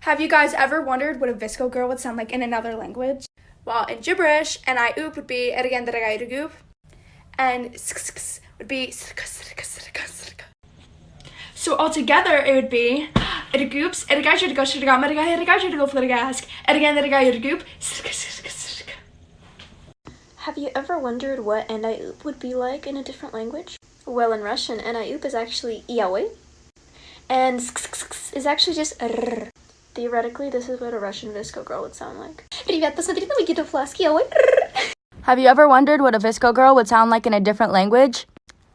Have you guys ever wondered what a Vsco girl would sound like in another language? Well, in gibberish, and I oop would be ergen goop, and would be. So altogether, it would be ergoops, Have you ever wondered what and I oop would be like in a different language? Well, in Russian, and I oop is actually iyawe, and is actually just rrr. Theoretically, this is what a Russian Vsco girl would sound like. Ребят, посмотрите на мой фласки, Have you ever wondered what a Vsco girl would sound like in a different language?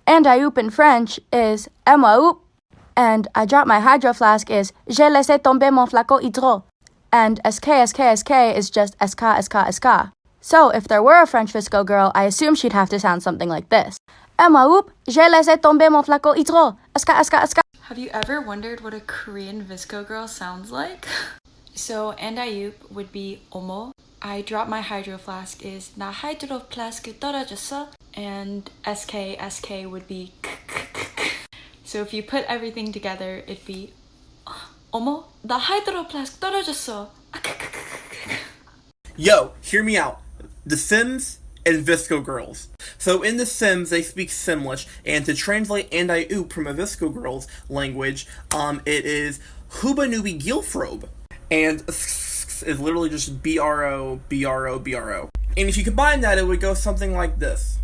And I oop in French is moi oop. And I drop my hydro flask is j'ai laissé tomber mon flacon hydro. And SKSKSK is just SKSKSK. So if there were a French Vsco girl, I assume she'd have to sound something like this. Moi oop, j'ai laissé tomber mon flacon hydro. SKSKSK. Have you ever wondered what a Korean Vsco girl sounds like? So, and I oop would be omo. I drop my hydro flask is 나 hydro flask 떨어졌어. And SKSK would be So if you put everything together, it'd be 어머, 나 hydro flask 떨어졌어. Yo, hear me out. The Sims and Vsco girls. So in The Sims, they speak Simlish, and to translate and I oop from a Vsco girl's language, it is Hubanubi Gilfrobe. And is literally just BRO, BRO, BRO. And if you combine that, it would go something like this.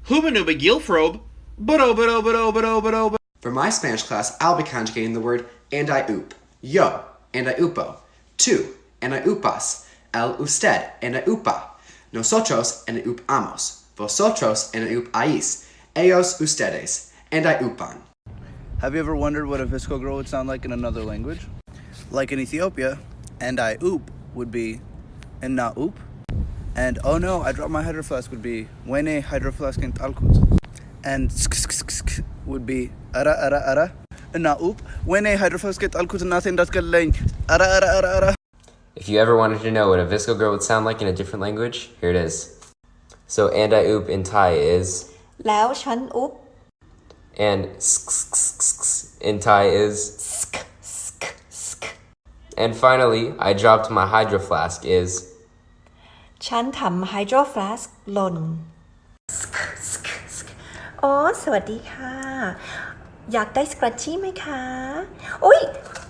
Hubanubi Gilfrobe. For my Spanish class, I'll be conjugating the word and I oop. Yo, and I oopo. Tú, and I oopas. El usted, and I oopa. Nosotros, and I oopamos. Vosotros, and I oopais. Ellos, ustedes, and I oopan. Have you ever wondered what a Vsco girl would sound like in another language? Like in Ethiopia, and I oop would be and na oop. And oh no, I dropped my hydro flask would be wene hydro flask in talkut. And would be ara. And na oop, wene hydro flask in talkut nothing that's good lane. Ara. If you ever wanted to know what a Vsco girl would sound like in a different language, here it is. So and I oop in Thai is แล้วฉันอุ๊บ and in Thai is and finally, I dropped my hydro flask is ฉันทำไฮโดรฟลาสก์หล่นโอ้สวัสดีค่ะอยากได้สครัชชี่ไหมคะอุ๊ย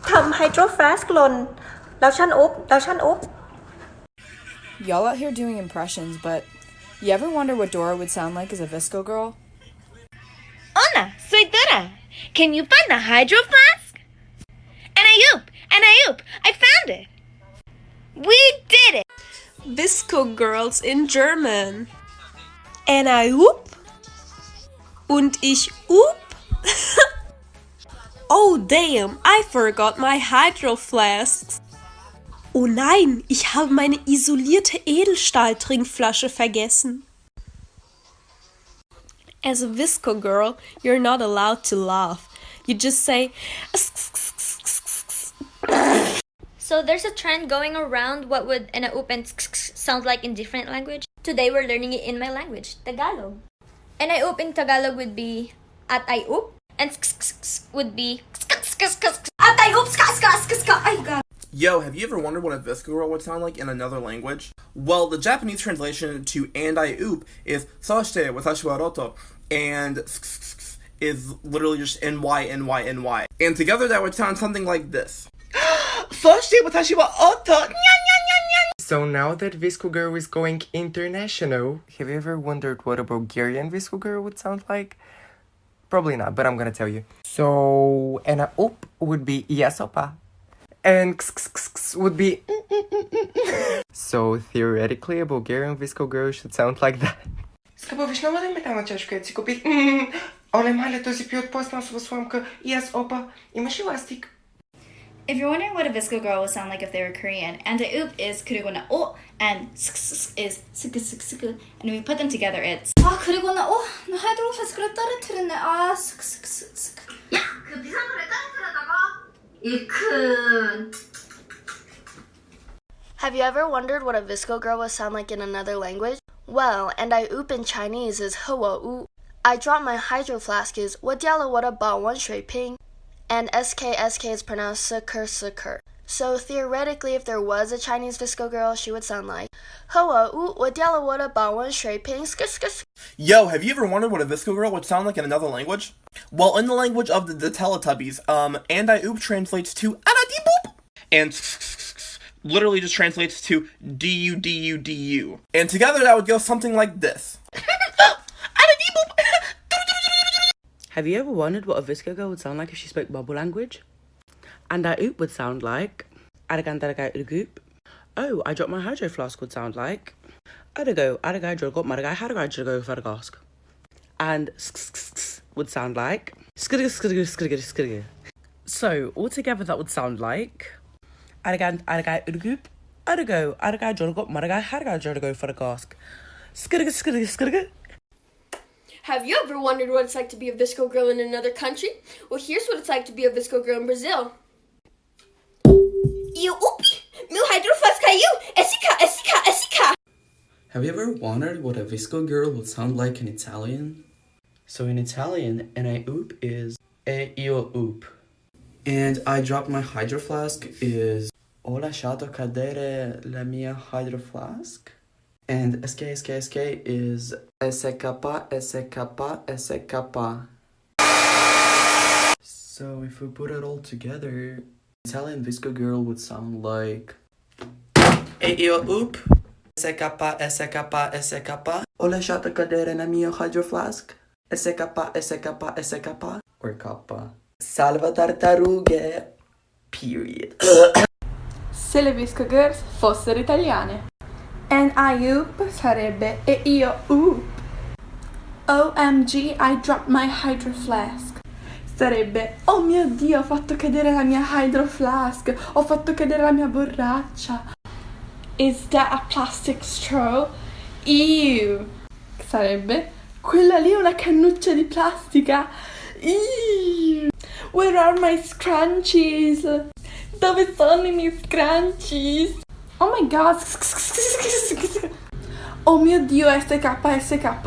ทำไฮโดรฟลาสก์หล่นแล้วฉันอุ๊บY'all out here doing impressions, but you ever wonder what Dora would sound like as a Vsco girl? Hola, soy Dora. Can you find the hydro flask? And I oop, I found it. We did it. Vsco girls in German. And I oop. Und ich oop. Oh damn, I forgot my hydro flasks. Oh nein, ich habe meine isolierte Edelstahl-Trinkflasche vergessen. As a Vsco girl, you're not allowed to laugh. You just say... So there's a trend going around what would an oop and sound like in different language. Today we're learning it in my language, Tagalog. An I oop in Tagalog would be at I oop, and would be at I oop I got. Yo, have you ever wondered what a Vsco girl would sound like in another language? Well, the Japanese translation to and I oop is Soshite watashi wa roto, and is literally just NY. And together that would sound something like this. Soshite watashi wa oto. So now that Vsco girl is going international, have you ever wondered what a Bulgarian Vsco girl would sound like? Probably not, but I'm gonna tell you. So, and a oop would be yasopa. And would be So theoretically a Bulgarian Vsco girl should sound like that. Скъпа, виж на младен метална чашка, я си купих. Оле, маля, този пи от пластмасова сламка. И аз, опа, имаш еластик. If you're wondering what a Vsco girl would sound like if they were Korean, and a oop is 그리고 나 오, and is 스크스크스크, and we put them together, it's 그리고 나 오, 나 하이드로 플라스크를 떨어뜨렸네. 스크스크스크. 야, 그 비상구를 떨어뜨렸다고? Have you ever wondered what a Vsco girl would sound like in another language? Well, and I oop in Chinese is hua oop. I drop my hydro flask is 我掉了我的保温水瓶. and SKSK is pronounced SKSKSK. So theoretically, if there was a Chinese Vsco girl, she would sound like Yo, have you ever wondered what a Vsco girl would sound like in another language? Well, in the language of the Teletubbies, and I oop translates to boop, and literally just translates to du. And together that would go something like this. Have you ever wondered what a Vsco girl would sound like if she spoke bubble language? And I oop would sound like Oh, I dropped my hydro flask would sound like and would sound like So altogether that would sound like Have you ever wondered what it's like to be a Vsco girl in another country? Well, here's what it's like to be a Vsco girl in Brazil. Have you ever wondered what a Vsco girl would sound like in Italian? So in Italian, an I oop is e io oop. And I dropped my hydro flask is ho lasciato cadere la mia hydro flask. And SKSKSK is SKSKSK. So if we put it all together, Italian Vsco girl would sound like e io oop. SKSKSK. Ho lasciato cadere la mia hydro flask. SKSKSK. Or kappa. Salva tartarughe. Period. Se le Vsco Girls fossero italiane. And I oop sarebbe e io oop. OMG, I dropped my hydro flask. Sarebbe, oh mio Dio, ho fatto cadere la mia hydro flask. Ho fatto cadere la mia borraccia. Is that a plastic straw? Ew. Sarebbe, quella lì è una cannuccia di plastica. Ew. Where are my scrunchies? Dove sono i miei scrunchies? Oh my god. Oh mio Dio, SKSKSK.